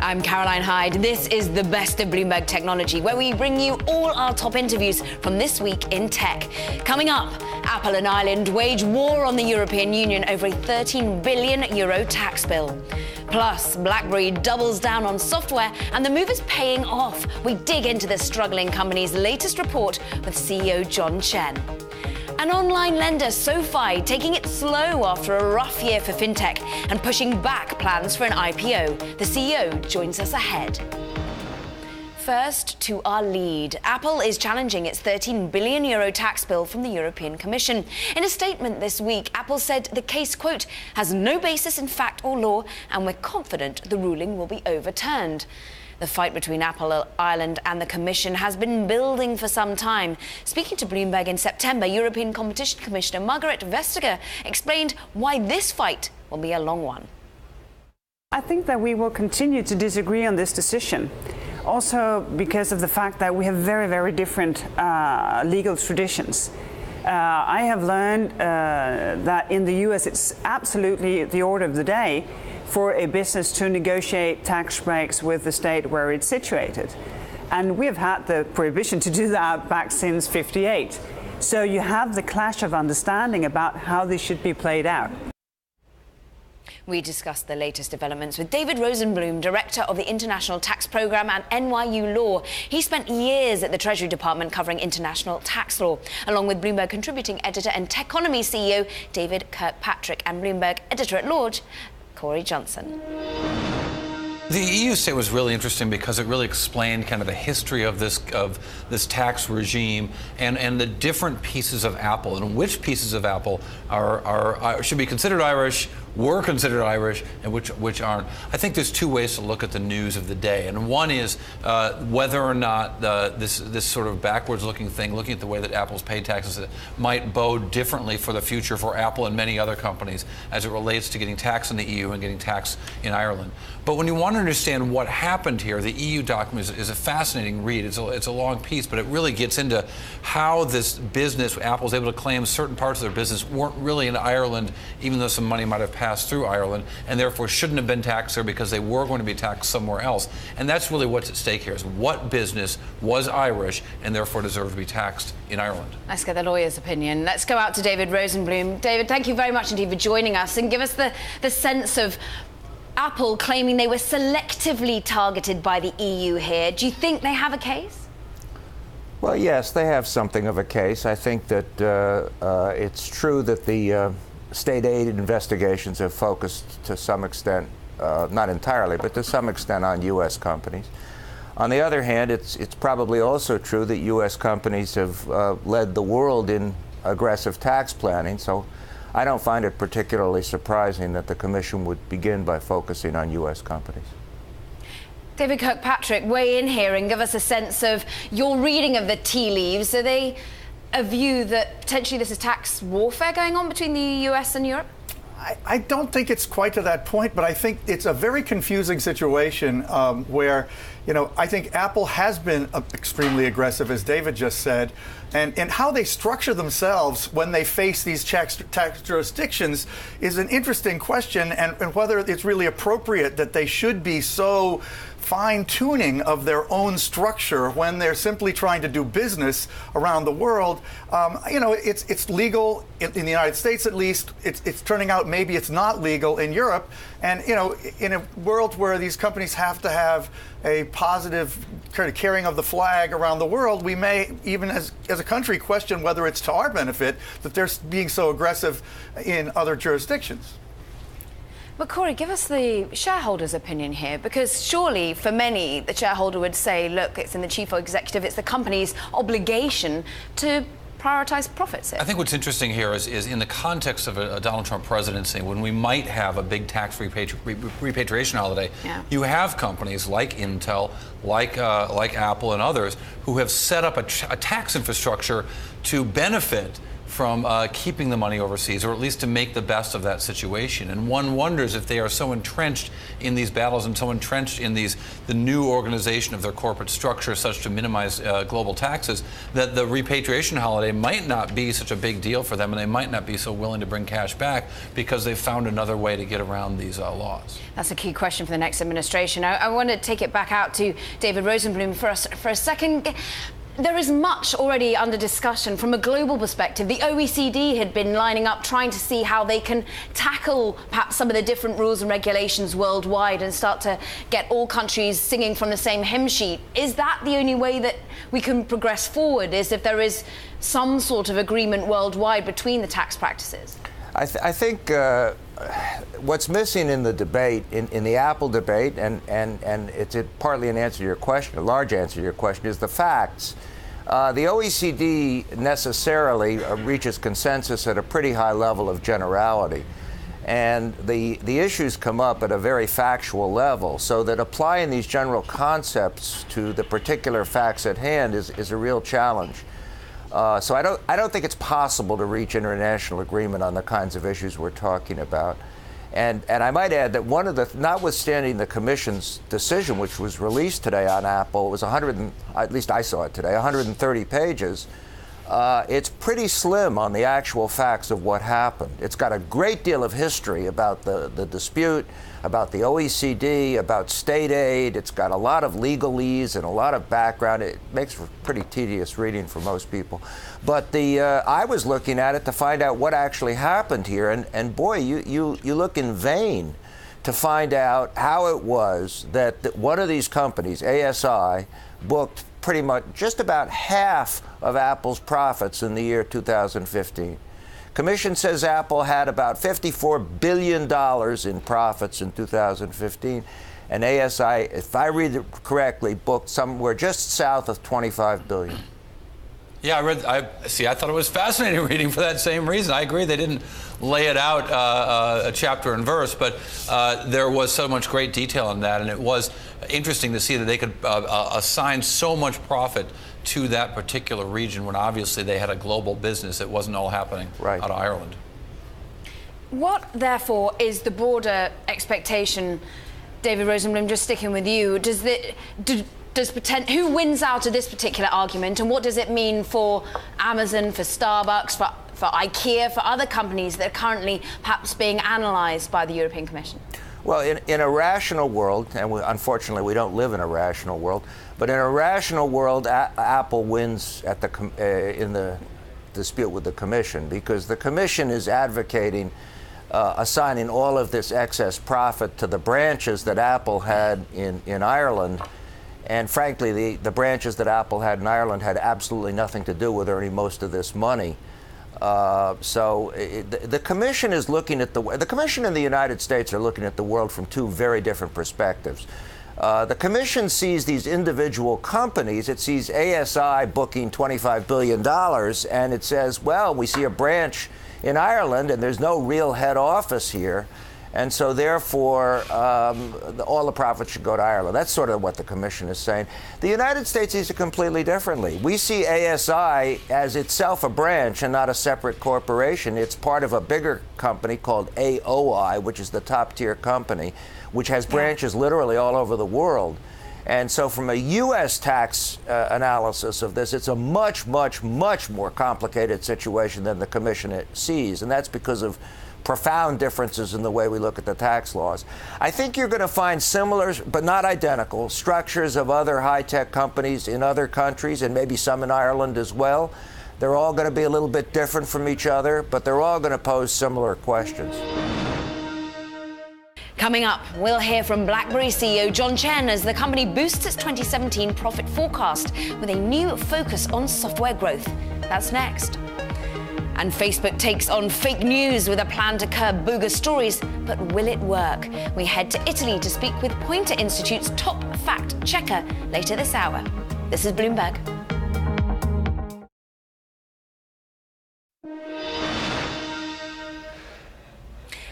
I'm Caroline Hyde. This is the best of Bloomberg Technology, where we bring you all our top interviews from this week in tech. Coming up, Apple and Ireland wage war on the European Union over a €13 billion tax bill. Plus, BlackBerry doubles down on software and the move is paying off. We dig into the struggling company's latest report with CEO John Chen. An online lender, SoFi, taking it slow after a rough year for fintech and pushing back plans for an IPO. The CEO joins us ahead. First, to our lead. Apple is challenging its €13 billion tax bill from the European Commission. In a statement this week, Apple said the case, quote, has no basis in fact or law, and we're confident the ruling will be overturned. The fight between Apple, Ireland and the Commission has been building for some time. Speaking to Bloomberg in September, European Competition Commissioner Margrethe Vestager explained why this fight will be a long one. I think that we will continue to disagree on this decision. Also because of the fact that we have very, very different legal traditions. I have learned that in the US it's absolutely the order of the day for a business to negotiate tax breaks with the state where it's situated. And we have had the prohibition to do that back since '58. So you have the clash of understanding about how this should be played out. We discussed the latest developments with David Rosenblum, Director of the International Tax Program at NYU Law. He spent years at the Treasury Department covering international tax law, along with Bloomberg contributing editor and Techonomy CEO David Kirkpatrick and Bloomberg editor-at-large Corey Johnson. The EU state was really interesting because it really explained kind of the history of this tax regime and the different pieces of Apple and which pieces of Apple should be considered Irish, were considered Irish, and which aren't. I think there's two ways to look at the news of the day, and one is whether or not this sort of backwards-looking thing, looking at the way that Apple's paid taxes, might bode differently for the future for Apple and many other companies as it relates to getting taxed in the EU and getting taxed in Ireland. But when you want to understand what happened here, the EU document is a fascinating read. It's a long piece, but it really gets into how this business, Apple was able to claim certain parts of their business weren't really in Ireland, even though some money might have passed through Ireland, and therefore shouldn't have been taxed there because they were going to be taxed somewhere else. And that's really what's at stake here, is what business was Irish and therefore deserved to be taxed in Ireland. Let's get the lawyer's opinion. Let's go out to David Rosenblum. David, thank you very much indeed for joining us, and give us the sense of Apple claiming they were selectively targeted by the EU here. Do you think they have a case? Well, yes, they have something of a case. I think that it's true that the state aid investigations have focused to some extent, not entirely, but to some extent on U.S. companies. On the other hand, it's probably also true that U.S. companies have led the world in aggressive tax planning. So I don't find it particularly surprising that the Commission would begin by focusing on U.S. companies. David Kirkpatrick, weigh in here and give us a sense of your reading of the tea leaves. Are they a view that potentially this is tax warfare going on between the US and Europe? I don't think it's quite to that point, but I think it's a very confusing situation where, I think Apple has been extremely aggressive, as David just said, and how they structure themselves when they face these tax jurisdictions is an interesting question, and whether it's really appropriate that they should be so fine-tuning of their own structure when they're simply trying to do business around the world. It's legal in the United States, at least. It's turning out maybe it's not legal in Europe. And, in a world where these companies have to have a positive kind of carrying of the flag around the world, we may, even as a country, question whether it's to our benefit that they're being so aggressive in other jurisdictions. But Corey, give us the shareholders' opinion here, because surely for many, the shareholder would say, look, it's in the chief executive, it's the company's obligation to prioritize profits here. I think what's interesting here is in the context of a Donald Trump presidency, when we might have a big tax repatriation holiday, you have companies like Intel, like Apple and others who have set up a tax infrastructure to benefit keeping the money overseas, or at least to make the best of that situation. And one wonders if they are so entrenched in these battles and so entrenched in the new organization of their corporate structure, such to minimize global taxes, that the repatriation holiday might not be such a big deal for them, and they might not be so willing to bring cash back because they've found another way to get around these laws. That's a key question for the next administration. I want to take it back out to David Rosenblum for a second. There is much already under discussion from a global perspective. The OECD had been lining up trying to see how they can tackle perhaps some of the different rules and regulations worldwide and start to get all countries singing from the same hymn sheet. Is that the only way that we can progress forward, is if there is some sort of agreement worldwide between the tax practices? I think what's missing in the debate, in the Apple debate, and it's partly an answer to your question, a large answer to your question, is the facts. The OECD necessarily reaches consensus at a pretty high level of generality. And the issues come up at a very factual level, so that applying these general concepts to the particular facts at hand is a real challenge. So I don't think it's possible to reach international agreement on the kinds of issues we're talking about. And I might add that notwithstanding the Commission's decision, which was released today on Apple, it was at least I saw it today, 130 pages. It's pretty slim on the actual facts of what happened. It's got a great deal of history about the dispute, about the OECD, about state aid. It's got a lot of legalese and a lot of background. It makes for pretty tedious reading for most people. But I was looking at it to find out what actually happened here, and boy, you look in vain to find out how it was that one of these companies, ASI, booked pretty much just about half of Apple's profits in the year 2015. Commission says Apple had about $54 billion in profits in 2015, and ASI, if I read it correctly, booked somewhere just south of $25 billion. Yeah, I thought it was fascinating reading for that same reason. I agree they didn't lay it out a chapter and verse, but there was so much great detail in that, and it was interesting to see that they could assign so much profit to that particular region when obviously they had a global business. It wasn't all happening out of Ireland. What, therefore, is the broader expectation, David Rosenblum, just sticking with you? Who wins out of this particular argument, and what does it mean for Amazon, for Starbucks, for IKEA, for other companies that are currently perhaps being analysed by the European Commission? Well, in a rational world, and unfortunately we don't live in a rational world, but in a rational world, Apple wins in the dispute with the Commission, because the Commission is advocating assigning all of this excess profit to the branches that Apple had in Ireland. And frankly, the branches that Apple had in Ireland had absolutely nothing to do with earning most of this money. The Commission is looking at the Commission and the United States are looking at the world from two very different perspectives. The Commission sees these individual companies. It sees ASI booking $25 billion, and it says, well, we see a branch in Ireland, and there's no real head office here. And so, therefore, all the profits should go to Ireland. That's sort of what the Commission is saying. The United States sees it completely differently. We see ASI as itself a branch and not a separate corporation. It's part of a bigger company called AOI, which is the top-tier company, which has branches literally all over the world. And so from a U.S. tax analysis of this, it's a much, much, much more complicated situation than the Commission sees. And that's because of profound differences in the way we look at the tax laws. I think you're going to find similar, but not identical, structures of other high-tech companies in other countries, and maybe some in Ireland as well. They're all going to be a little bit different from each other, but they're all going to pose similar questions. Coming up, we'll hear from BlackBerry CEO John Chen as the company boosts its 2017 profit forecast with a new focus on software growth. That's next. And Facebook takes on fake news with a plan to curb bogus stories, but will it work? We head to Italy to speak with Poynter Institute's top fact checker later this hour. This is Bloomberg.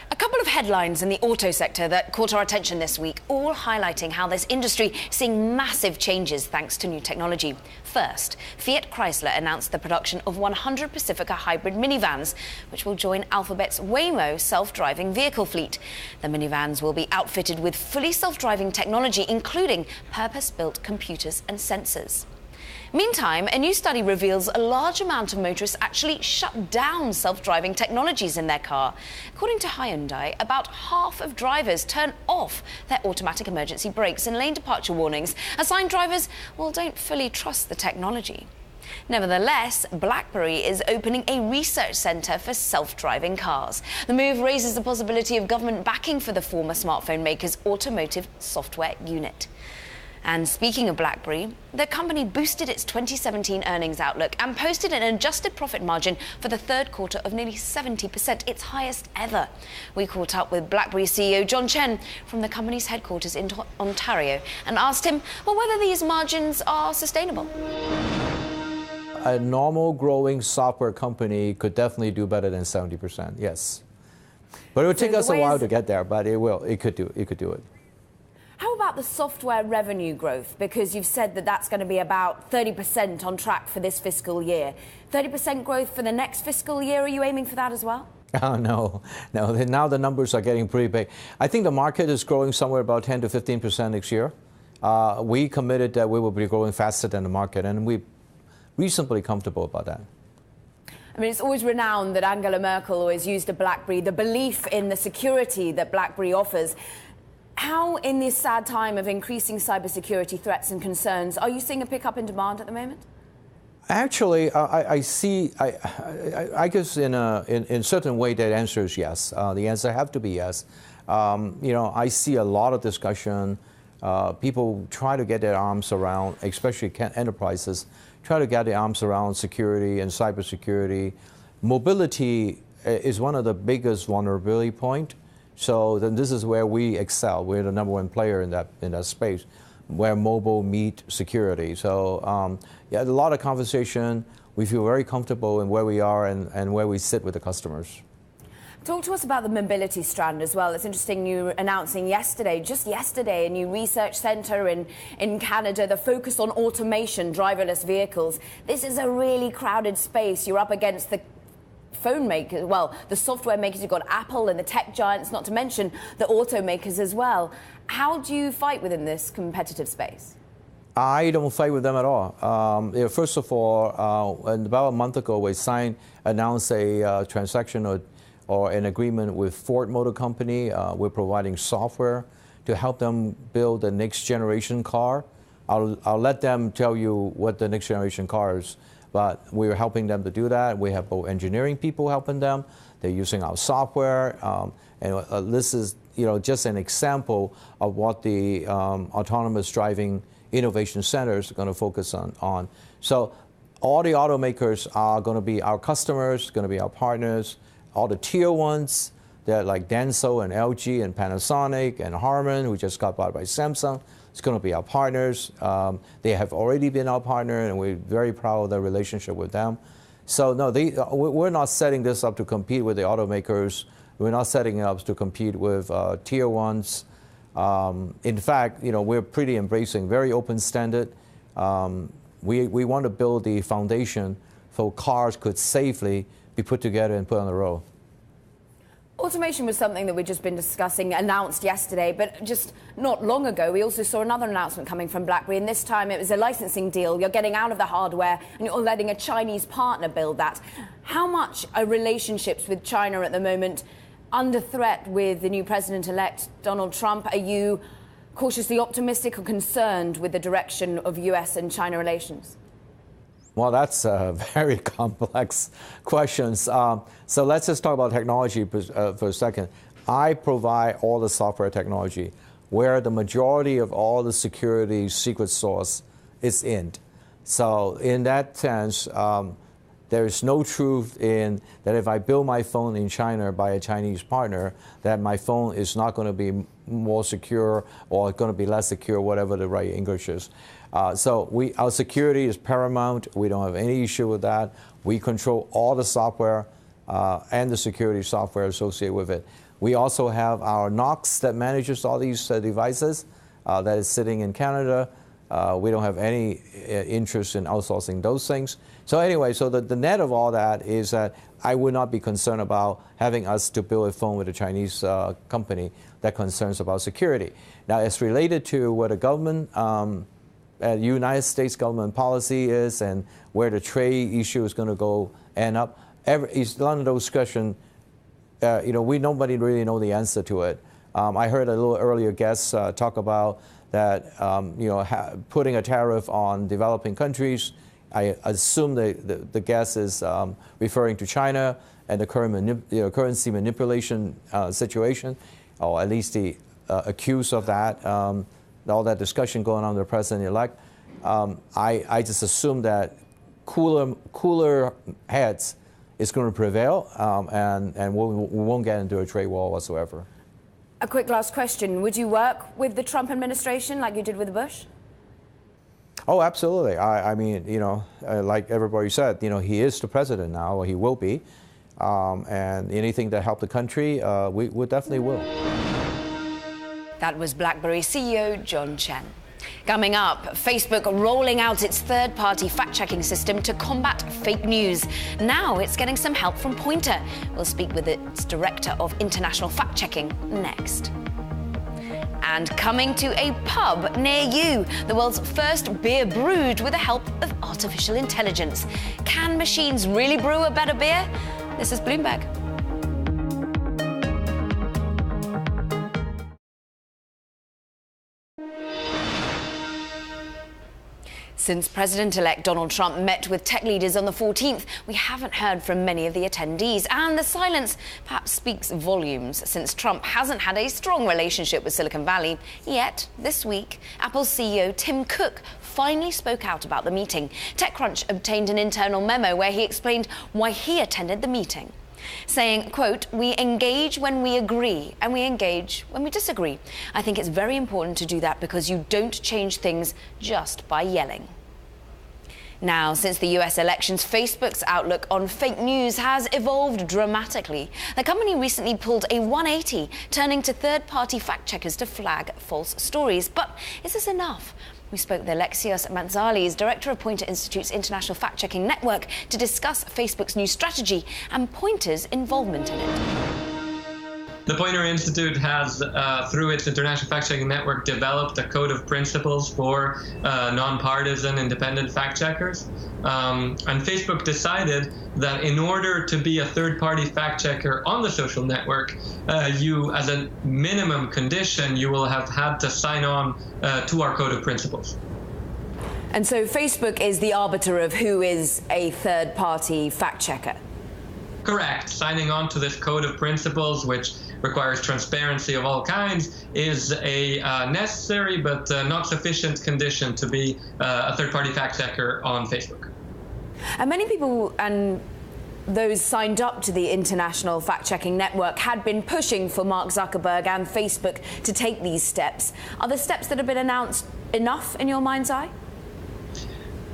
A couple of headlines in the auto sector that caught our attention this week, all highlighting how this industry is seeing massive changes thanks to new technology. First, Fiat Chrysler announced the production of 100 Pacifica hybrid minivans, which will join Alphabet's Waymo self-driving vehicle fleet. The minivans will be outfitted with fully self-driving technology, including purpose-built computers and sensors. Meantime, a new study reveals a large amount of motorists actually shut down self-driving technologies in their car. According to Hyundai, about half of drivers turn off their automatic emergency brakes and lane departure warnings, a sign drivers, well, don't fully trust the technology. Nevertheless, BlackBerry is opening a research centre for self-driving cars. The move raises the possibility of government backing for the former smartphone maker's automotive software unit. And speaking of BlackBerry, the company boosted its 2017 earnings outlook and posted an adjusted profit margin for the third quarter of nearly 70%, its highest ever. We caught up with BlackBerry CEO John Chen from the company's headquarters in Ontario and asked him whether these margins are sustainable. A normal growing software company could definitely do better than 70%, yes. But it would take us a while to get there, but it will. It could do it. How about the software revenue growth? Because you've said that that's going to be about 30% on track for this fiscal year. 30% growth for the next fiscal year, are you aiming for that as well? Oh, no. Now the numbers are getting pretty big. I think the market is growing somewhere about 10 to 15% next year. We committed that we will be growing faster than the market, and we're reasonably comfortable about that. I mean, it's always renowned that Angela Merkel always used a BlackBerry, the belief in the security that BlackBerry offers. How, in this sad time of increasing cybersecurity threats and concerns, are you seeing a pickup in demand at the moment? Actually, I guess in a certain way that answer is yes. The answer have to be yes. I see a lot of discussion. People try to get their arms around, especially enterprises, try to get their arms around security and cybersecurity. Mobility is one of the biggest vulnerability points. So then this is where we excel. We're the #1 player in that space, where mobile meet security. So yeah, a lot of conversation. We feel very comfortable in where we are and where we sit with the customers. Talk to us about the mobility strand as well. It's interesting you announcing just yesterday, a new research centre in Canada, the focus on automation, driverless vehicles. This is a really crowded space. You're up against the phone makers, well, the software makers. You've got Apple and the tech giants, not to mention the automakers as well. How do you fight within this competitive space? I don't fight with them at all. First of all, about a month ago, we announced a transaction or an agreement with Ford Motor Company. We're providing software to help them build the next generation car. I'll let them tell you what the next generation car is. But we're helping them to do that. We have both engineering people helping them. They're using our software. And this is just an example of what the autonomous driving innovation center is going to focus on. So all the automakers are going to be our customers, going to be our partners. All the tier ones, they're like Denso and LG and Panasonic and Harman, who just got bought by Samsung. It's going to be our partners. They have already been our partner, and we're very proud of the relationship with them. So no, we're not setting this up to compete with the automakers. We're not setting it up to compete with tier ones. In fact, we're pretty embracing very open standard. We want to build the foundation so cars could safely be put together and put on the road. Automation was something that we've just been discussing, announced yesterday, but just not long ago, we also saw another announcement coming from BlackBerry, and this time it was a licensing deal. You're getting out of the hardware and you're letting a Chinese partner build that. How much are relationships with China at the moment under threat with the new president-elect, Donald Trump? Are you cautiously optimistic or concerned with the direction of US and China relations? Well, that's a very complex question. So let's just talk about technology for a second. I provide all the software technology where the majority of all the security secret sauce is in. So in that sense, there is no truth in that if I build my phone in China by a Chinese partner, that my phone is not going to be more secure or going to be less secure, whatever the right English is. So our security is paramount. We don't have any issue with that. We control all the software and the security software associated with it. We also have our NOx that manages all these devices that is sitting in Canada. We don't have any interest in outsourcing those things. So anyway, so the net of all that is that I would not be concerned about having us to build a phone with a Chinese company that concerns about security. Now, it's related to what the government, United States government policy is and where the trade issue is going to go end up. It's none of those questions. Nobody really know the answer to it. I heard a little earlier guest talk about that, putting a tariff on developing countries. I assume the guest is referring to China and the current currency manipulation situation, or at least the accused of that. All that discussion going on with the president-elect. I just assume that cooler heads is going to prevail, and we won't get into a trade war whatsoever. A quick last question. Would you work with the Trump administration like you did with Bush? Oh, absolutely. I mean, like everybody said, he is the president now, or he will be. And anything that help the country, we definitely will. That was BlackBerry CEO John Chen. Coming up, Facebook rolling out its third-party fact-checking system to combat fake news. Now it's getting some help from Pointer. We'll speak with its Director of International Fact-Checking next. And coming to a pub near you, the world's first beer brewed with the help of artificial intelligence. Can machines really brew a better beer? This is Bloomberg. Since President-elect Donald Trump met with tech leaders on the 14th, we haven't heard from many of the attendees, and the silence perhaps speaks volumes, since Trump hasn't had a strong relationship with Silicon Valley. Yet, this week, Apple's CEO Tim Cook finally spoke out about the meeting. TechCrunch obtained an internal memo where he explained why he attended the meeting, saying, quote, "We engage when we agree and we engage when we disagree. I think it's very important to do that because you don't change things just by yelling." Now, since the US elections, Facebook's outlook on fake news has evolved dramatically. The company recently pulled a 180, turning to third-party fact-checkers to flag false stories. But is this enough? We spoke with Alexios Mantzalis, Director of Pointer Institute's International Fact-Checking Network, to discuss Facebook's new strategy and Pointer's involvement in it. The Pointer Institute has, through its International Fact-Checking Network, developed a code of principles for nonpartisan independent fact-checkers. And Facebook decided that in order to be a third-party fact-checker on the social network, you, as a minimum condition, you will have had to sign on to our code of principles. And so Facebook is the arbiter of who is a third-party fact-checker? Correct. Signing on to this code of principles, which requires transparency of all kinds, is a necessary but not sufficient condition to be a third-party fact-checker on Facebook. And many people and those signed up to the International Fact-Checking Network had been pushing for Mark Zuckerberg and Facebook to take these steps. Are the steps that have been announced enough in your mind's eye?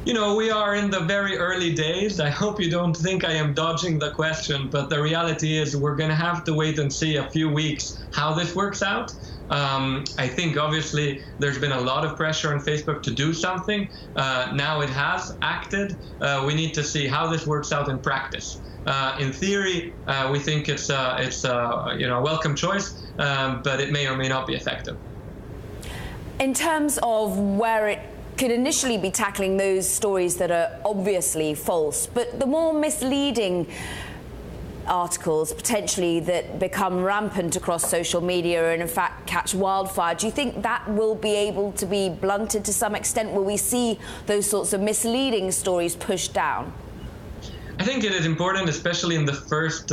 We are in the very early days. I hope you don't think I am dodging the question, but the reality is we're going to have to wait and see a few weeks how this works out. I think obviously there's been a lot of pressure on Facebook to do something. Now it has acted. We need to see how this works out in practice. In theory, we think it's a welcome choice, but it may or may not be effective. In terms of where it could initially be tackling those stories that are obviously false, but the more misleading articles potentially that become rampant across social media and in fact catch wildfire, do you think that will be able to be blunted to some extent? Will we see those sorts of misleading stories pushed down? I think it is important, especially in the first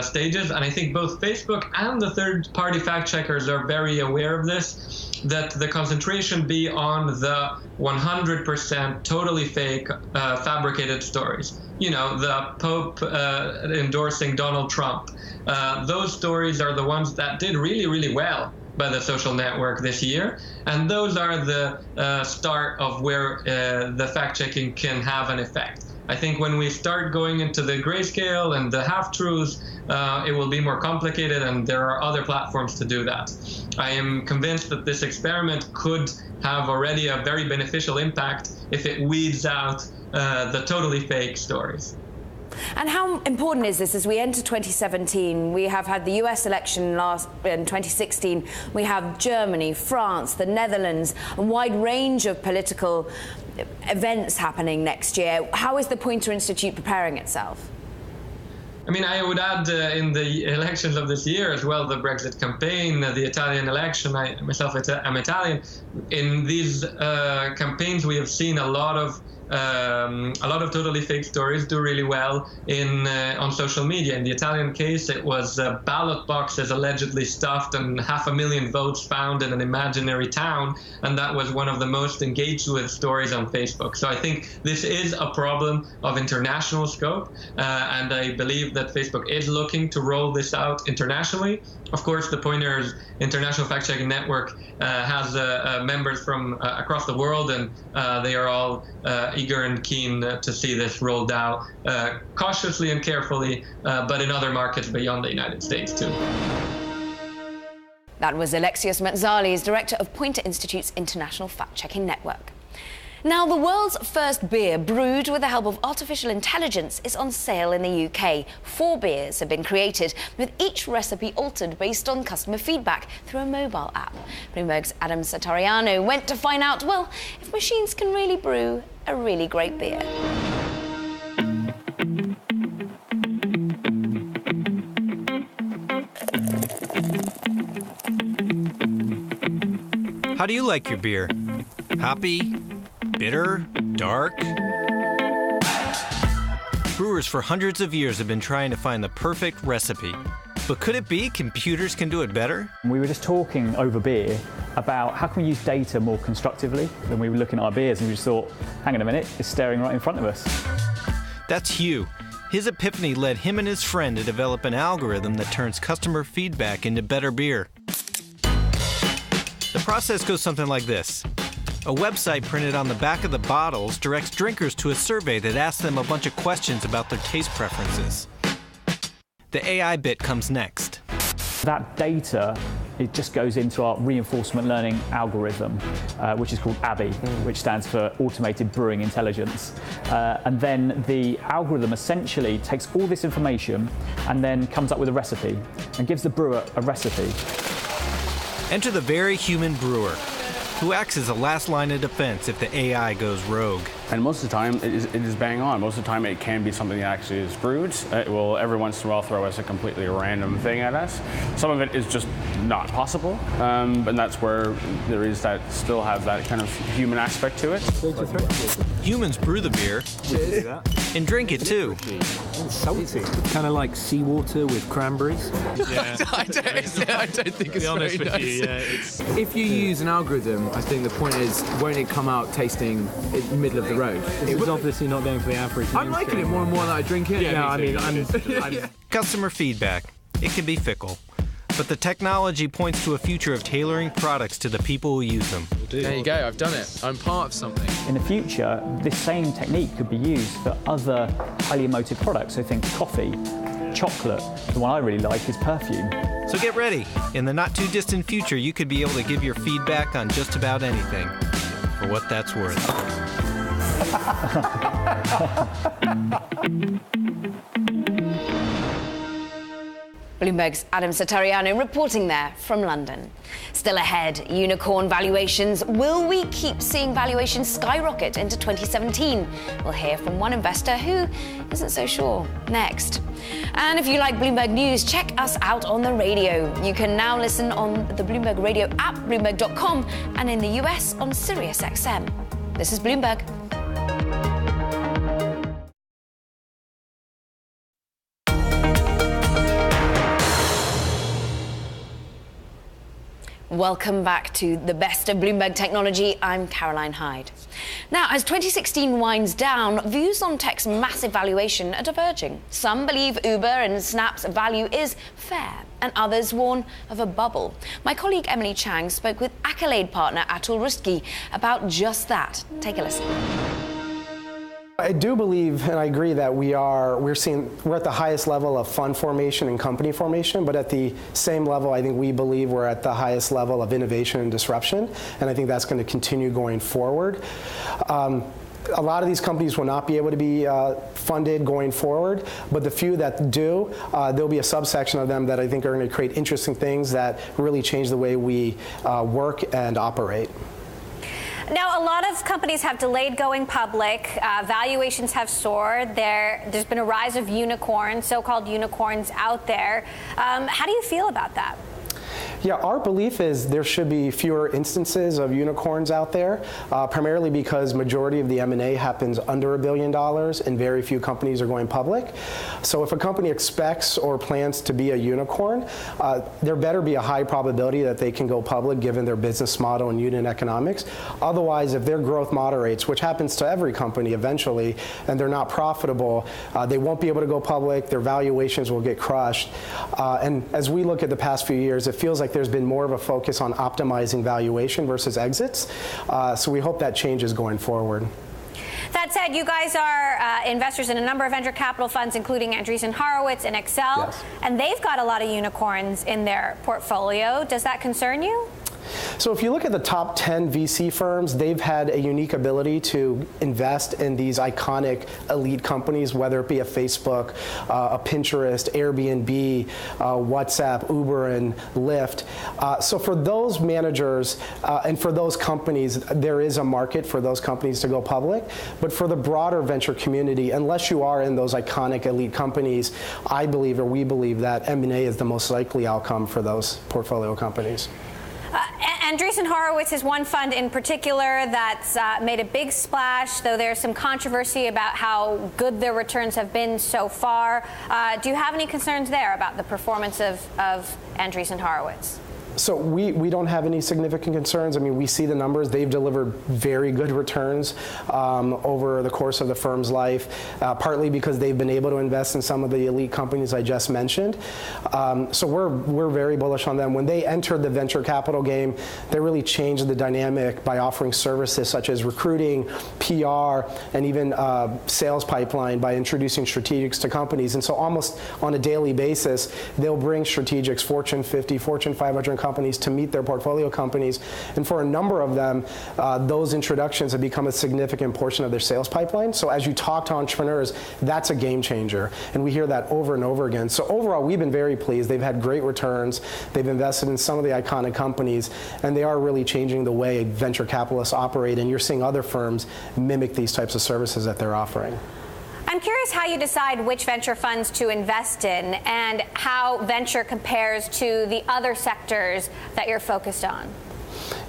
stages, and I think both Facebook and the third-party fact-checkers are very aware of this, that the concentration be on the 100% totally fake fabricated stories. The Pope endorsing Donald Trump. Those stories are the ones that did really, really well by the social network this year, and those are the start of where the fact-checking can have an effect. I think when we start going into the grayscale and the half-truths, it will be more complicated, and there are other platforms to do that. I am convinced that this experiment could have already a very beneficial impact if it weeds out the totally fake stories. And how important is this as we enter 2017? We have had the US election in 2016. We have Germany, France, the Netherlands, a wide range of political events happening next year. How is the Poynter Institute preparing itself? I mean, I would add in the elections of this year as well, the Brexit campaign, the Italian election. I'm Italian. In these campaigns, we have seen a lot of totally fake stories do really well on social media. In the Italian case, it was ballot boxes allegedly stuffed and 500,000 votes found in an imaginary town, and that was one of the most engaged with stories on Facebook. So I think this is a problem of international scope, and I believe that Facebook is looking to roll this out internationally. Of course, the Poynter's International Fact-Checking Network has members from across the world, and they are all eager and keen to see this rolled out cautiously and carefully, but in other markets beyond the United States too. That was Alexios Matzalis, director of Poynter Institute's International Fact-Checking Network. Now, the world's first beer brewed with the help of artificial intelligence is on sale in the UK. 4 beers have been created, with each recipe altered based on customer feedback through a mobile app. Bloomberg's Adam Satariano went to find out, well, if machines can really brew a really great beer. How do you like your beer? Hoppy? Bitter? Dark? Brewers for hundreds of years have been trying to find the perfect recipe. But could it be computers can do it better? We were just talking over beer about how can we use data more constructively. Then we were looking at our beers and we just thought, hang on a minute, it's staring right in front of us. That's Hugh. His epiphany led him and his friend to develop an algorithm that turns customer feedback into better beer. The process goes something like this. A website printed on the back of the bottles directs drinkers to a survey that asks them a bunch of questions about their taste preferences. The AI bit comes next. That data, it just goes into our reinforcement learning algorithm, which is called ABI, which stands for Automated Brewing Intelligence. And then the algorithm essentially takes all this information and then comes up with a recipe and gives the brewer a recipe. Enter the very human brewer, who acts as a last line of defense if the AI goes rogue. And most of the time, it is bang on. Most of the time, it can be something that actually is brewed. It will every once in a while throw us a completely random thing at us. Some of it is just not possible, and that's where there is that still have that kind of human aspect to it. Humans brew the beer and drink it too. It's salty, kind of like seawater with cranberries. Yeah. I don't think it's very nice. If you use an algorithm, I think the point is, won't it come out tasting in the middle of the road? It was obviously not going for the average. I'm liking it more and more that I drink it. Yeah, I'm Customer feedback. It can be fickle. But the technology points to a future of tailoring products to the people who use them. There you go, I've done it. I'm part of something. In the future, this same technique could be used for other highly emotive products. So think coffee, chocolate. The one I really like is perfume. So get ready. In the not too distant future, you could be able to give your feedback on just about anything, for what that's worth. Bloomberg's Adam Satariano reporting there from London. Still ahead, unicorn valuations. Will we keep seeing valuations skyrocket into 2017? We'll hear from one investor who isn't so sure. Next. And if you like Bloomberg News, check us out on the radio. You can now listen on the Bloomberg Radio app, Bloomberg.com, and in the US on SiriusXM. This is Bloomberg. Welcome back to the best of Bloomberg technology. I'm Caroline Hyde. Now, as 2016 winds down, views on tech's massive valuation are diverging. Some believe Uber and Snap's value is fair, and others warn of a bubble. My colleague Emily Chang spoke with Accolade partner Atul Ruski about just that. Take a listen. I do believe, and I agree that we're at the highest level of fund formation and company formation, but at the same level, I think we believe we're at the highest level of innovation and disruption, and I think that's going to continue going forward. A lot of these companies will not be able to be funded going forward, but the few that do, there'll be a subsection of them that I think are going to create interesting things that really change the way we work and operate. Now, a lot of companies have delayed going public. Valuations have soared. There's been a rise of unicorns, so-called unicorns out there. How do you feel about that? Yeah, our belief is there should be fewer instances of unicorns out there, primarily because majority of the M&A happens under $1 billion and very few companies are going public. So if a company expects or plans to be a unicorn, there better be a high probability that they can go public given their business model and unit economics. Otherwise, if their growth moderates, which happens to every company eventually, and they're not profitable, they won't be able to go public, their valuations will get crushed. And as we look at the past few years, it feels like there's been more of a focus on optimizing valuation versus exits. So we hope that changes going forward. That said, you guys are investors in a number of venture capital funds, including Andreessen Horowitz and Excel, Yes. and they've got a lot of unicorns in their portfolio. Does that concern you? So if you look at the top 10 VC firms, they've had a unique ability to invest in these iconic elite companies, whether it be a Facebook, a Pinterest, Airbnb, WhatsApp, Uber, and Lyft. So for those managers and for those companies, there is a market for those companies to go public. But for the broader venture community, unless you are in those iconic elite companies, I believe, or we believe, that M&A is the most likely outcome for those portfolio companies. Andreessen Horowitz is one fund in particular that's made a big splash, though there's some controversy about how good their returns have been so far. Do you have any concerns there about the performance of Andreessen Horowitz? So we don't have any significant concerns. I mean, we see the numbers. They've delivered very good returns over the course of the firm's life, partly because they've been able to invest in some of the elite companies I just mentioned. So we're very bullish on them. When they entered the venture capital game, they really changed the dynamic by offering services such as recruiting, PR, and even sales pipeline by introducing strategics to companies. And so almost on a daily basis, they'll bring strategics, Fortune 50, Fortune 500 companies to meet their portfolio companies. And for a number of them, those introductions have become a significant portion of their sales pipeline. So as you talk to entrepreneurs, that's a game changer. And we hear that over and over again. So overall, we've been very pleased. They've had great returns. They've invested in some of the iconic companies, and they are really changing the way venture capitalists operate. And you're seeing other firms mimic these types of services that they're offering. I'm curious how you decide which venture funds to invest in and how venture compares to the other sectors that you're focused on.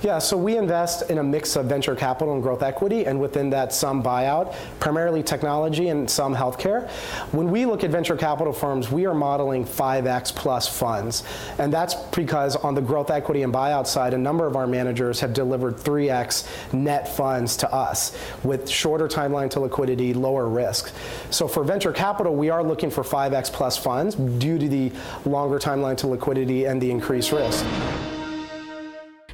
Yeah, so we invest in a mix of venture capital and growth equity, and within that some buyout, primarily technology and some healthcare. When we look at venture capital firms, we are modeling 5x plus funds. And that's because on the growth equity and buyout side, a number of our managers have delivered 3x net funds to us with shorter timeline to liquidity, lower risk. So for venture capital, we are looking for 5x plus funds due to the longer timeline to liquidity and the increased risk.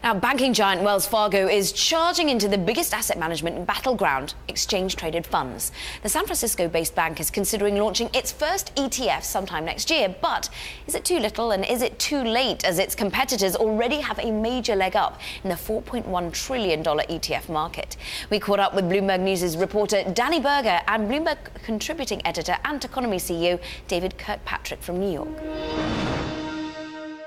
Now, banking giant Wells Fargo is charging into the biggest asset management battleground, exchange-traded funds. The San Francisco-based bank is considering launching its first ETF sometime next year. But is it too little and is it too late, as its competitors already have a major leg up in the $4.1 trillion ETF market? We caught up with Bloomberg News' reporter Danny Berger and Bloomberg contributing editor and Economy CEO David Kirkpatrick from New York.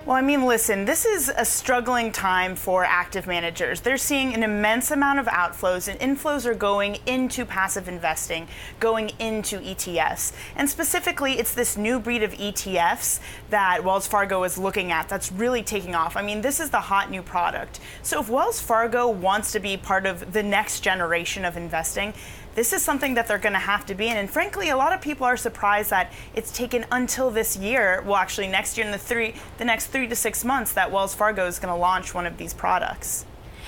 Well, I mean, listen, this is a struggling time for active managers. They're seeing an immense amount of outflows, and inflows are going into passive investing, going into ETFs. And specifically, it's this new breed of ETFs that Wells Fargo is looking at that's really taking off. I mean, this is the hot new product. So if Wells Fargo wants to be part of the next generation of investing, this is something that they're going to have to be in. And frankly, a lot of people are surprised that it's taken until this year, well, actually next year, in the next 3 to 6 months, that Wells Fargo is going to launch one of these products.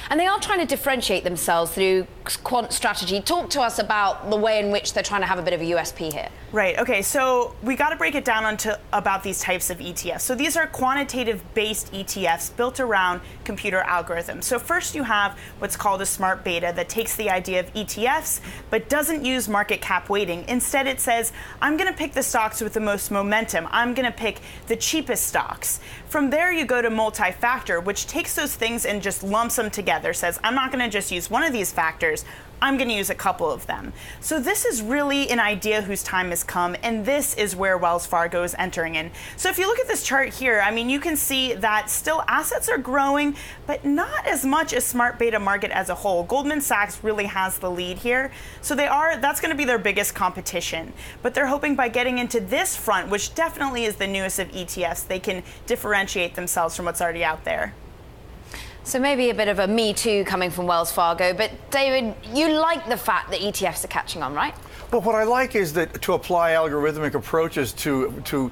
And they are trying to differentiate themselves through quant strategy. Talk to us about the way in which they're trying to have a bit of a USP here. Right. Okay. So we got to break it down onto about these types of ETFs. So these are quantitative-based ETFs built around computer algorithms. So first you have what's called a smart beta that takes the idea of ETFs but doesn't use market cap weighting. Instead, it says, I'm going to pick the stocks with the most momentum. I'm going to pick the cheapest stocks. From there, you go to multi-factor, which takes those things and just lumps them together, says, I'm not going to just use one of these factors. I'm going to use a couple of them. So this is really an idea whose time has come, and this is where Wells Fargo is entering in. So if you look at this chart here, I mean, you can see that still assets are growing, but not as much as smart beta market as a whole. Goldman Sachs really has the lead here. So that's going to be their biggest competition. But they're hoping by getting into this front, which definitely is the newest of ETFs, they can differentiate themselves from what's already out there. So maybe a bit of a me too coming from Wells Fargo. But David, you like the fact that ETFs are catching on, right? Well, what I like is that to apply algorithmic approaches to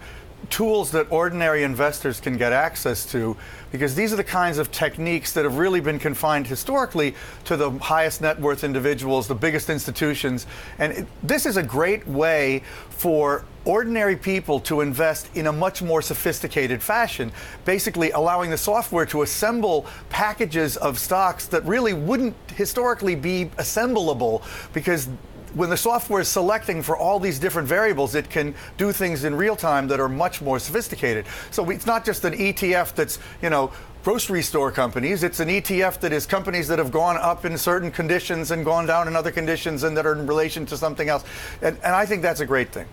tools that ordinary investors can get access to, because these are the kinds of techniques that have really been confined historically to the highest net worth individuals, the biggest institutions. And this is a great way for ordinary people to invest in a much more sophisticated fashion, basically allowing the software to assemble packages of stocks that really wouldn't historically be assemblable, because when the software is selecting for all these different variables, it can do things in real time that are much more sophisticated. So it's not just an ETF that's, grocery store companies. It's an ETF that is companies that have gone up in certain conditions and gone down in other conditions and that are in relation to something else. And I think that's a great thing.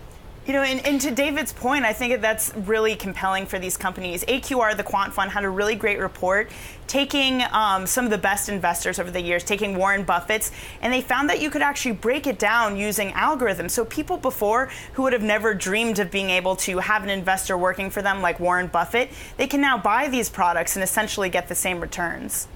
And to David's point, I think that's really compelling for these companies. AQR, the quant fund, had a really great report taking some of the best investors over the years, taking Warren Buffett's, and they found that you could actually break it down using algorithms. So people before who would have never dreamed of being able to have an investor working for them like Warren Buffett, they can now buy these products and essentially get the same returns.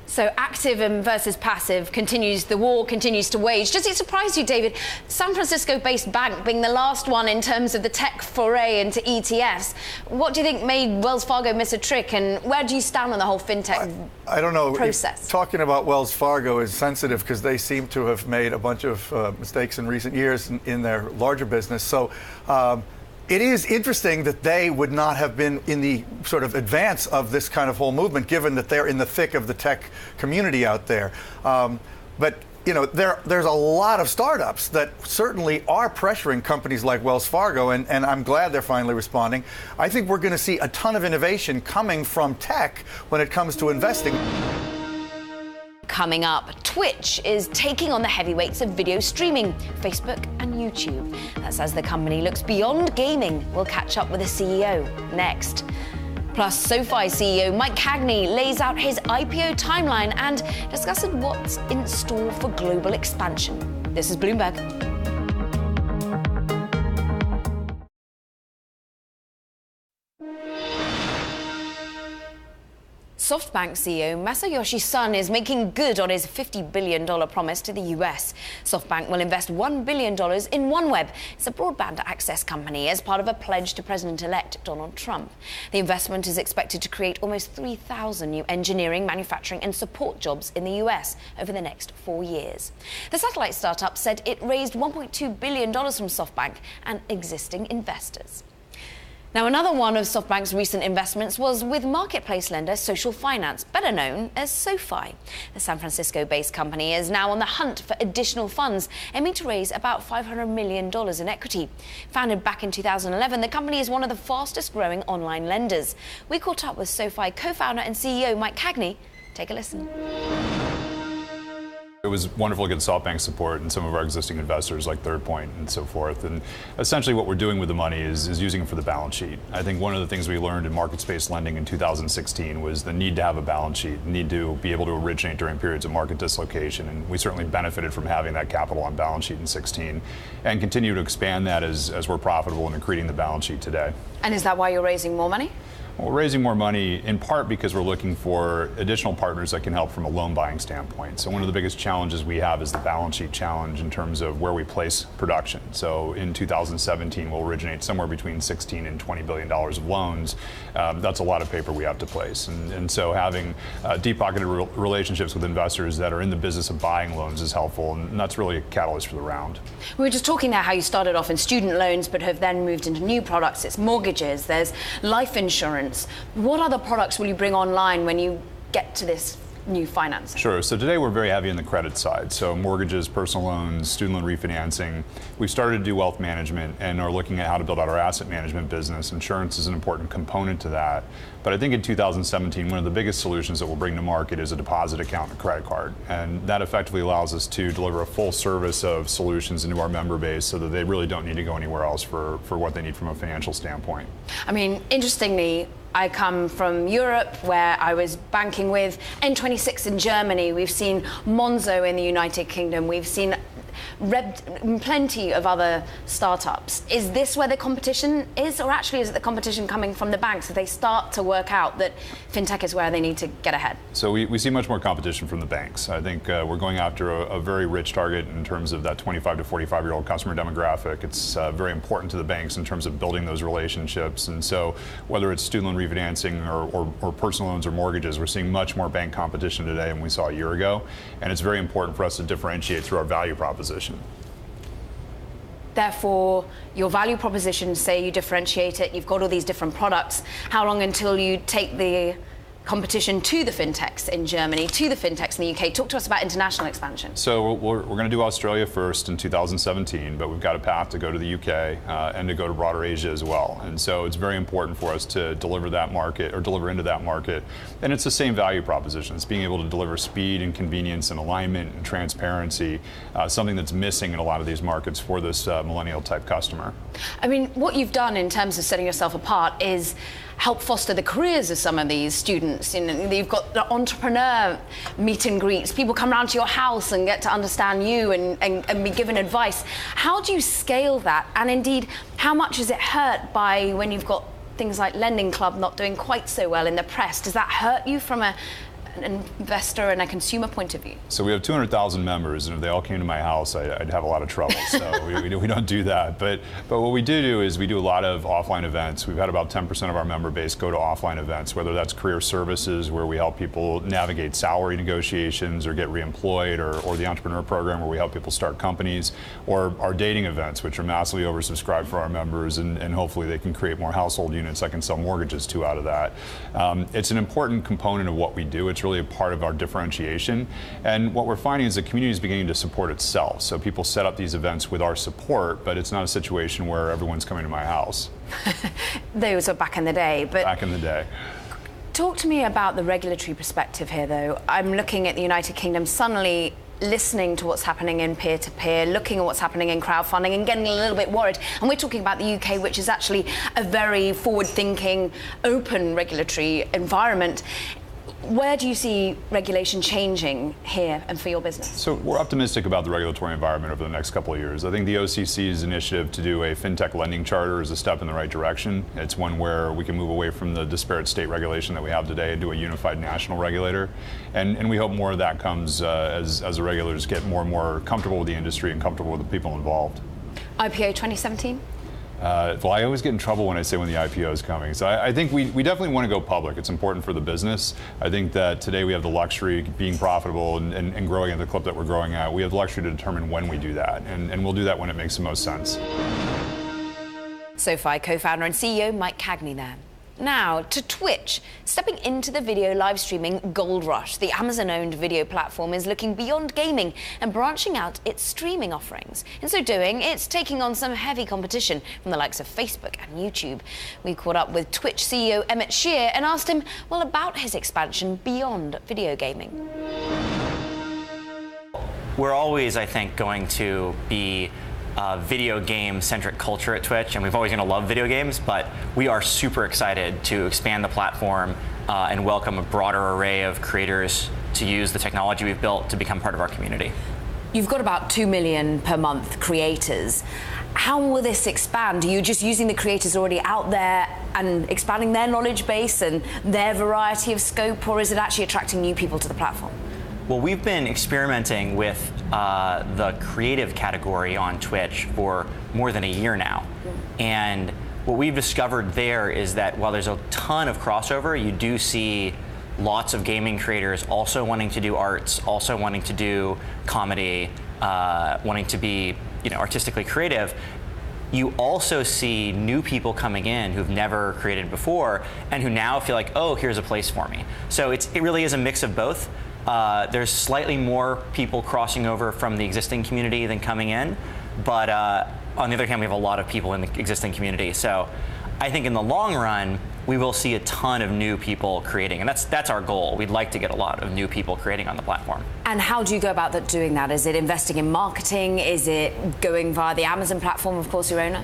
So active versus passive the war continues to wage. Does it surprise you, David, San Francisco-based bank being the last one in terms of the tech foray into ETFs? What do you think made Wells Fargo miss a trick, and where do you stand on the whole fintech I don't know. process? Talking about Wells Fargo is sensitive because they seem to have made a bunch of mistakes in recent years in their larger business. So it is interesting that they would not have been in the sort of advance of this kind of whole movement, given that they're in the thick of the tech community out there. But there's a lot of startups that certainly are pressuring companies like Wells Fargo, and I'm glad they're finally responding. I think we're going to see a ton of innovation coming from tech when it comes to investing. Coming up, Twitch is taking on the heavyweights of video streaming, Facebook and YouTube. That's as the company looks beyond gaming. We'll catch up with the CEO next. Plus, SoFi CEO Mike Cagney lays out his IPO timeline and discusses what's in store for global expansion. This is Bloomberg. SoftBank CEO Masayoshi Son is making good on his $50 billion promise to the US. SoftBank will invest $1 billion in OneWeb. It's a broadband access company as part of a pledge to President-elect Donald Trump. The investment is expected to create almost 3,000 new engineering, manufacturing and support jobs in the US over the next 4 years. The satellite startup said it raised $1.2 billion from SoftBank and existing investors. Now, another one of SoftBank's recent investments was with marketplace lender Social Finance, better known as SoFi. The San Francisco-based company is now on the hunt for additional funds, aiming to raise about $500 million in equity. Founded back in 2011, the company is one of the fastest-growing online lenders. We caught up with SoFi co-founder and CEO Mike Cagney. Take a listen. It was wonderful to get SoftBank support and some of our existing investors like Third Point and so forth. And essentially what we're doing with the money is using it for the balance sheet. I think one of the things we learned in market-based lending in 2016 was the need to have a balance sheet, need to be able to originate during periods of market dislocation. And we certainly benefited from having that capital on balance sheet in 16 and continue to expand that as we're profitable and accreting the balance sheet today. And is that why you're raising more money? Well, we're raising more money in part because we're looking for additional partners that can help from a loan buying standpoint. So one of the biggest challenges we have is the balance sheet challenge in terms of where we place production. So in 2017, we'll originate somewhere between $16 and $20 billion of loans. That's a lot of paper we have to place. And so having deep-pocketed relationships with investors that are in the business of buying loans is helpful, and that's really a catalyst for the round. We were just talking there how you started off in student loans but have then moved into new products. It's mortgages, there's life insurance. What other products will you bring online when you get to this new financing? Sure. So today we're very heavy on the credit side. So mortgages, personal loans, student loan refinancing. We've started to do wealth management and are looking at how to build out our asset management business. Insurance is an important component to that. But I think in 2017, one of the biggest solutions that we'll bring to market is a deposit account and a credit card. And that effectively allows us to deliver a full service of solutions into our member base so that they really don't need to go anywhere else for what they need from a financial standpoint. I mean, interestingly, I come from Europe, where I was banking with N26 in Germany. We've seen Monzo in the United Kingdom. We've seen plenty of other startups. Is this where the competition is, or actually is it the competition coming from the banks as they start to work out that fintech is where they need to get ahead? So we see much more competition from the banks. I think we're going after a very rich target in terms of that 25 to 45-year-old customer demographic. It's very important to the banks in terms of building those relationships. And so whether it's student loan refinancing or personal loans or mortgages, we're seeing much more bank competition today than we saw a year ago. And it's very important for us to differentiate through our value proposition. Therefore, your value proposition, say you differentiate it, you've got all these different products. How long until you take the competition to the fintechs in Germany, to the fintechs in the UK? Talk to us about international expansion. So we're going to do Australia first in 2017, but we've got a path to go to the UK and to go to broader Asia as well. And so it's very important for us to deliver that market or deliver into that market. And it's the same value proposition. It's being able to deliver speed and convenience and alignment and transparency, something that's missing in a lot of these markets for this millennial type customer. I mean, what you've done in terms of setting yourself apart is help foster the careers of some of these students. You know, you've got the entrepreneur meet and greets. People come around to your house and get to understand you and be given advice. How do you scale that? And indeed, how much is it hurt by when you've got things like Lending Club not doing quite so well in the press? Does that hurt you from an investor and a consumer point of view? So we have 200,000 members, and if they all came to my house, I'd have a lot of trouble. So we don't do that. But what we do is we do a lot of offline events. We've had about 10% of our member base go to offline events, whether that's career services, where we help people navigate salary negotiations or get reemployed, or the entrepreneur program, where we help people start companies, or our dating events, which are massively oversubscribed for our members, and hopefully they can create more household units that can sell mortgages to out of that. It's an important component of what we do. It's really a part of our differentiation. And what we're finding is the community is beginning to support itself. So people set up these events with our support, but it's not a situation where everyone's coming to my house. Those were back in the day. But back in the day. Talk to me about the regulatory perspective here, though. I'm looking at the United Kingdom, suddenly listening to what's happening in peer-to-peer, looking at what's happening in crowdfunding and getting a little bit worried. And we're talking about the UK, which is actually a very forward-thinking, open regulatory environment. Where do you see regulation changing here and for your business? So we're optimistic about the regulatory environment over the next couple of years. I think the OCC's initiative to do a fintech lending charter is a step in the right direction. It's one where we can move away from the disparate state regulation that we have today and do a unified national regulator. And we hope more of that comes as the regulators get more and more comfortable with the industry and comfortable with the people involved. IPO 2017? Well, I always get in trouble when I say when the IPO is coming. So I think we definitely want to go public. It's important for the business. I think that today we have the luxury, being profitable and growing at the clip that we're growing at, we have the luxury to determine when we do that. And we'll do that when it makes the most sense. SoFi co-founder and CEO Mike Cagney there. Now to Twitch. Stepping into the video live streaming gold rush, the Amazon-owned video platform is looking beyond gaming and branching out its streaming offerings. In so doing, it's taking on some heavy competition from the likes of Facebook and YouTube. We caught up with Twitch CEO Emmett Shear and asked him, well, about his expansion beyond video gaming. We're always, I think, going to be video game-centric culture at Twitch, and we've always going to love video games, but we are super excited to expand the platform and welcome a broader array of creators to use the technology we've built to become part of our community. You've got about 2 million per month creators. How will this expand? Are you just using the creators already out there and expanding their knowledge base and their variety of scope, or is it actually attracting new people to the platform? Well, we've been experimenting with the creative category on Twitch for more than a year now. And what we've discovered there is that while there's a ton of crossover, you do see lots of gaming creators also wanting to do arts, also wanting to do comedy, wanting to be, artistically creative. You also see new people coming in who've never created before and who now feel like, oh, here's a place for me. So it really is a mix of both. There's slightly more people crossing over from the existing community than coming in, but on the other hand, we have a lot of people in the existing community. So I think in the long run, we will see a ton of new people creating, and that's our goal. We'd like to get a lot of new people creating on the platform. And how do you go about doing that? Is it investing in marketing? Is it going via the Amazon platform, of course, your owner?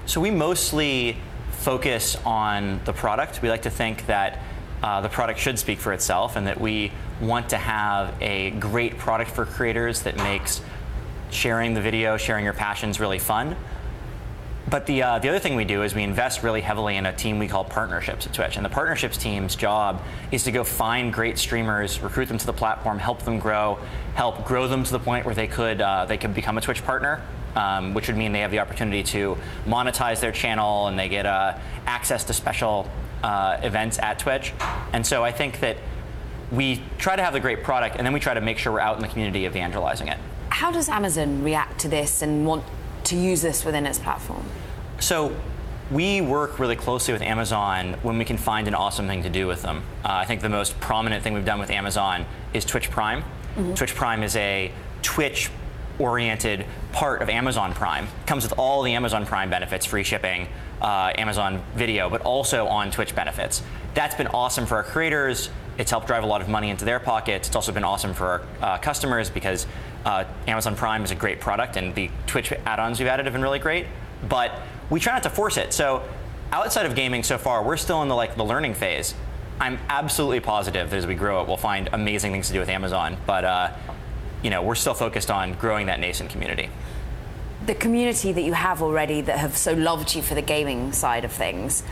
So we mostly focus on the product. We like to think that the product should speak for itself, and that we want to have a great product for creators that makes sharing the video, sharing your passions really fun. But the other thing we do is we invest really heavily in a team we call partnerships at Twitch. And the partnerships team's job is to go find great streamers, recruit them to the platform, help them grow, help grow them to the point where they could become a Twitch partner, which would mean they have the opportunity to monetize their channel and they get access to special events at Twitch. And so I think that we try to have the great product, and then we try to make sure we're out in the community evangelizing it. How does Amazon react to this and want to use this within its platform? So we work really closely with Amazon when we can find an awesome thing to do with them. I think the most prominent thing we've done with Amazon is Twitch Prime. Mm-hmm. Twitch Prime is a Twitch-oriented part of Amazon Prime. It comes with all the Amazon Prime benefits, free shipping, Amazon Video, but also on Twitch benefits. That's been awesome for our creators. It's helped drive a lot of money into their pockets. It's also been awesome for our customers because Amazon Prime is a great product, and the Twitch add-ons we've added have been really great. But we try not to force it. So outside of gaming so far, we're still in the learning phase. I'm absolutely positive that as we grow it, we'll find amazing things to do with Amazon. But we're still focused on growing that nascent community. The community that you have already that have so loved you for the gaming side of things,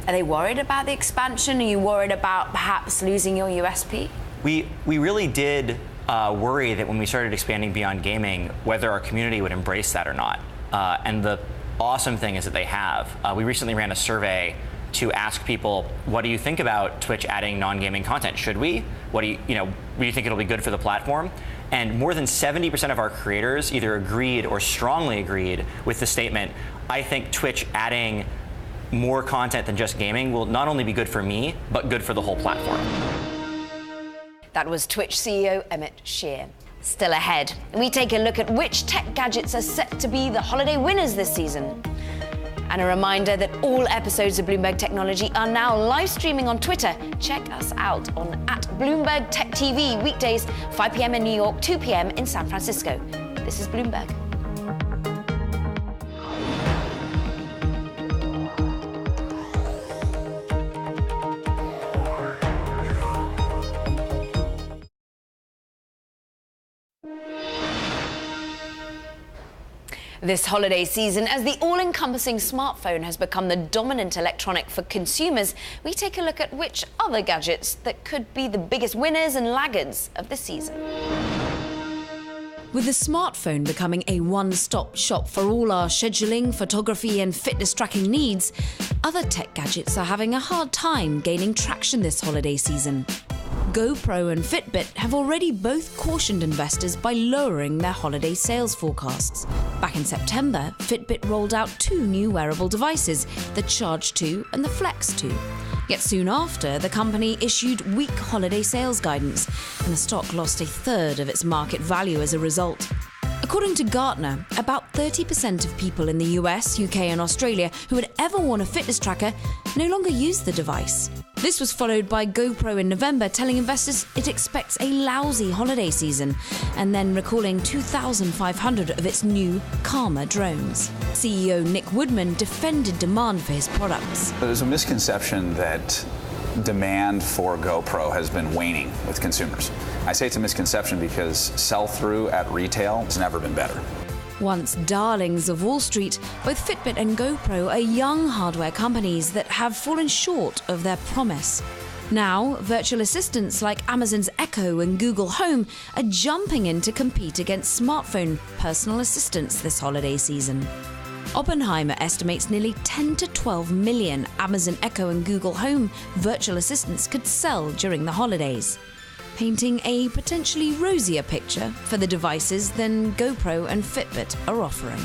are they worried about the expansion? Are you worried about perhaps losing your USP? We really did worry that when we started expanding beyond gaming, whether our community would embrace that or not. And the awesome thing is that they have. We recently ran a survey to ask people, what do you think about Twitch adding non-gaming content? Should we? Do you think it'll be good for the platform? And more than 70% of our creators either agreed or strongly agreed with the statement, I think Twitch adding more content than just gaming will not only be good for me, but good for the whole platform. That was Twitch CEO Emmett Shear. Still ahead, we take a look at which tech gadgets are set to be the holiday winners this season. And a reminder that all episodes of Bloomberg Technology are now live streaming on Twitter. Check us out on @Bloomberg Tech TV, weekdays 5 p.m. in New York, 2 p.m. in San Francisco. This is Bloomberg. This holiday season, as the all-encompassing smartphone has become the dominant electronic for consumers, we take a look at which other gadgets that could be the biggest winners and laggards of the season. With the smartphone becoming a one-stop shop for all our scheduling, photography and fitness tracking needs, other tech gadgets are having a hard time gaining traction this holiday season. GoPro and Fitbit have already both cautioned investors by lowering their holiday sales forecasts. Back in September, Fitbit rolled out 2 new wearable devices, the Charge 2 and the Flex 2. Yet soon after, the company issued weak holiday sales guidance, and the stock lost 1/3 of its market value as a result. According to Gartner, about 30% of people in the US, UK and Australia who had ever worn a fitness tracker no longer use the device. This was followed by GoPro in November telling investors it expects a lousy holiday season, and then recalling 2,500 of its new Karma drones. CEO Nick Woodman defended demand for his products. There's a misconception that demand for GoPro has been waning with consumers. I say it's a misconception because sell-through at retail has never been better. Once darlings of Wall Street, both Fitbit and GoPro are young hardware companies that have fallen short of their promise. Now, virtual assistants like Amazon's Echo and Google Home are jumping in to compete against smartphone personal assistants this holiday season. Oppenheimer estimates nearly 10 to 12 million Amazon Echo and Google Home virtual assistants could sell during the holidays, painting a potentially rosier picture for the devices than GoPro and Fitbit are offering.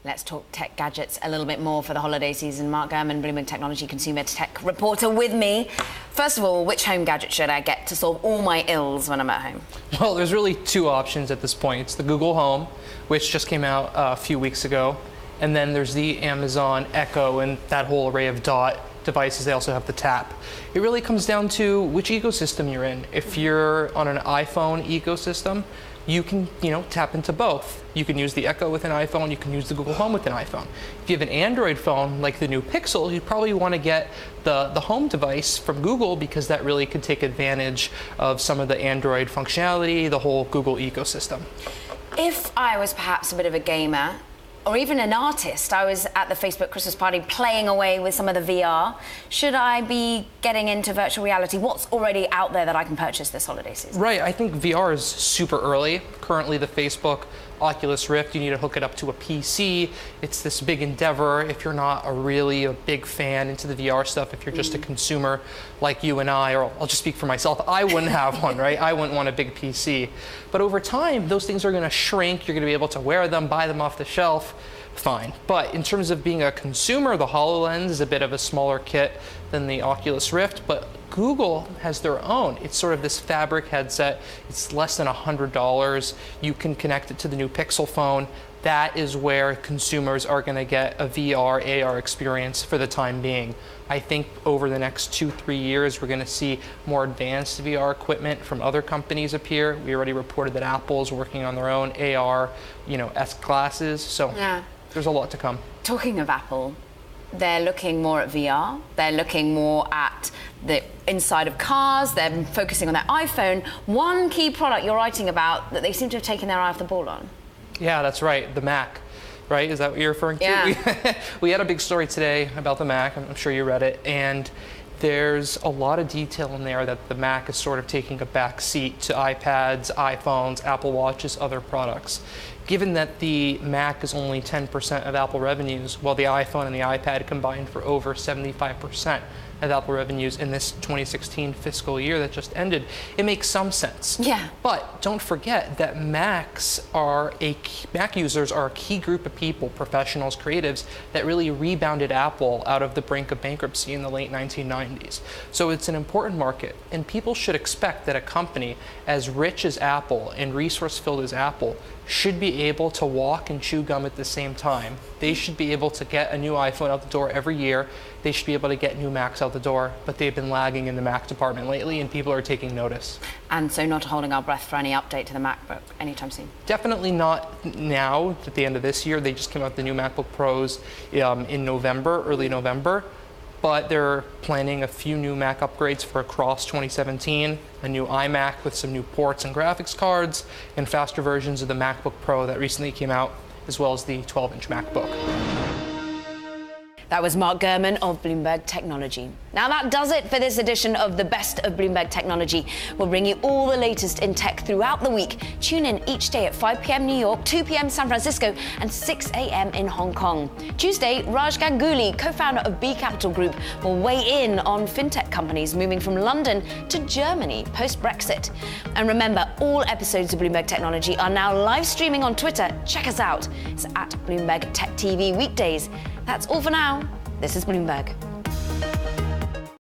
Let's talk tech gadgets a little bit more for the holiday season. Mark Gurman, Bloomberg Technology Consumer Tech reporter with me. First of all, which home gadget should I get to solve all my ills when I'm at home? Well, there's really two options at this point. It's the Google Home, which just came out a few weeks ago. And then there's the Amazon Echo and that whole array of Dot devices. They also have the Tap. It really comes down to which ecosystem you're in. If you're on an iPhone ecosystem, you can, tap into both. You can use the Echo with an iPhone, you can use the Google Home with an iPhone. If you have an Android phone, like the new Pixel, you'd probably want to get the home device from Google because that really could take advantage of some of the Android functionality, the whole Google ecosystem. If I was perhaps a bit of a gamer, or even an artist, I was at the Facebook Christmas party playing away with some of the VR. Should I be getting into virtual reality? What's already out there that I can purchase this holiday season? Right, I think VR is super early. Currently, the Facebook Oculus Rift, you need to hook it up to a PC. It's this big endeavor if you're not a big fan into the VR stuff, if you're just a consumer like you and I, or I'll just speak for myself, I wouldn't have one, right? I wouldn't want a big PC. But over time, those things are gonna shrink. You're gonna be able to wear them, buy them off the shelf, fine. But in terms of being a consumer, the HoloLens is a bit of a smaller kit than the Oculus Rift, but Google has their own. It's sort of this fabric headset. It's less than $100. You can connect it to the new Pixel phone. That is where consumers are going to get a VR, AR experience for the time being. I think over the next 2-3 years, we're going to see more advanced VR equipment from other companies appear. We already reported that Apple's working on their own AR, S glasses. So there's a lot to come. Talking of Apple, they're looking more at VR. They're looking more at the inside of cars. They're focusing on their iPhone. One key product you're writing about that they seem to have taken their eye off the ball on. Yeah, that's right. The Mac, right? Is that what you're referring to? Yeah. We had a big story today about the Mac. I'm sure you read it. And there's a lot of detail in there that the Mac is sort of taking a back seat to iPads, iPhones, Apple Watches, other products. Given that the Mac is only 10% of Apple revenues, while the iPhone and the iPad combined for over 75% of Apple revenues in this 2016 fiscal year that just ended, it makes some sense. Yeah. But don't forget that Mac users are a key group of people, professionals, creatives, that really rebounded Apple out of the brink of bankruptcy in the late 1990s. So it's an important market, and people should expect that a company as rich as Apple and resource-filled as Apple should be able to walk and chew gum at the same time. They should be able to get a new iPhone out the door every year. They should be able to get new Macs out the door, but they've been lagging in the Mac department lately, and people are taking notice. And so not holding our breath for any update to the MacBook anytime soon? Definitely not now, at the end of this year. They just came out with the new MacBook Pros in November, early November. But they're planning a few new Mac upgrades for across 2017, a new iMac with some new ports and graphics cards, and faster versions of the MacBook Pro that recently came out, as well as the 12-inch MacBook. That was Mark Gurman of Bloomberg Technology. Now that does it for this edition of the Best of Bloomberg Technology. We'll bring you all the latest in tech throughout the week. Tune in each day at 5 p.m. New York, 2 p.m. San Francisco, and 6 a.m. in Hong Kong. Tuesday, Raj Ganguly, co-founder of B Capital Group, will weigh in on fintech companies moving from London to Germany post-Brexit. And remember, all episodes of Bloomberg Technology are now live streaming on Twitter. Check us out. It's at Bloomberg Tech TV weekdays. That's all for now. This is Bloomberg.